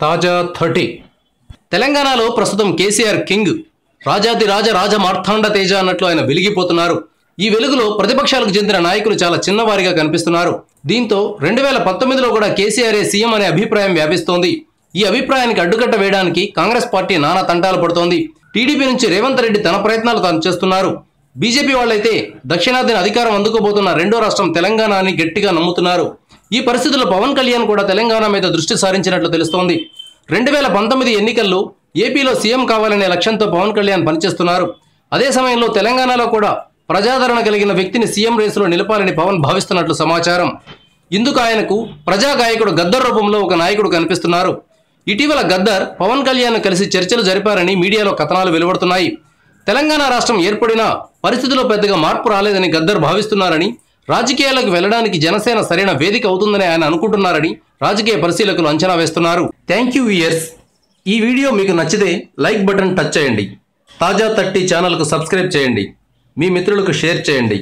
తాజా 30 తెలంగాణలో ప్రస్తుతం కేసీఆర్ కింగ్ రాజాది రాజ మార్తాండ తేజ అన్నట్లు ఆయన వెలిగిపోతున్నారు. ఈ వెలుగులో ప్రతిపక్షాలకు చెందిన నాయకులు చాలా చిన్నవారిగా కనిపిస్తున్నారు. దీంతో 2019లో కూడా కేసీఆర్ సీఎం అనే అభిప్రాయం వ్యాపిస్తోంది. ఈ అభిప్రాయానికి అడ్డుకట్ట వేయడానికి కాంగ్రెస్ పార్టీ నానా తంటాలు పడుతోంది. టీడీపీ నుంచి రేవంత్ రెడ్డి తన ప్రయత్నాలు తాను చేస్తున్నారు. బీజేపీ వాళ్ళైతే దక్షిణాదిన అధికారం అందుకోబోతున్న రెండో రాష్ట్రం తెలంగాణ అని గట్టిగా నమ్ముతున్నారు. ఈ పరిస్థితుల్లో పవన్ కళ్యాణ్ కూడా తెలంగాణ మీద దృష్టి సారించినట్లు తెలుస్తోంది. 2019 ఎన్నికల్లో ఏపీలో సీఎం కావాలనే లక్ష్యంతో పవన్ కళ్యాణ్ పనిచేస్తున్నారు. అదే సమయంలో తెలంగాణలో కూడా ప్రజాదరణ కలిగిన వ్యక్తిని సీఎం రేసులో నిలపాలని పవన్ భావిస్తున్నట్లు సమాచారం. ఇందుకు ఆయనకు ప్రజాగాయకుడు గద్దర్ రూపంలో ఒక నాయకుడు కనిపిస్తున్నారు. ఇటీవల గద్దర్ పవన్ కళ్యాణ్ కలిసి చర్చలు జరిపారని మీడియాలో కథనాలు వెలువడుతున్నాయి. తెలంగాణ రాష్ట్రం ఏర్పడినా పరిస్థితిలో పెద్దగా మార్పు రాలేదని గద్దర్ భావిస్తున్నారని, రాజకీయాలకు వెళ్లడానికి జనసేన సరైన వేదిక అవుతుందని ఆయన అనుకుంటున్నారని రాజకీయ పరిశీలకులు అంచనా వేస్తున్నారు. Thank you viewers. ఈ వీడియో మీకు నచ్చితే లైక్ బటన్ టచ్ చేయండి. తాజా 30 ఛానల్కు సబ్స్క్రైబ్ చేయండి. మీ మిత్రులకు షేర్ చేయండి.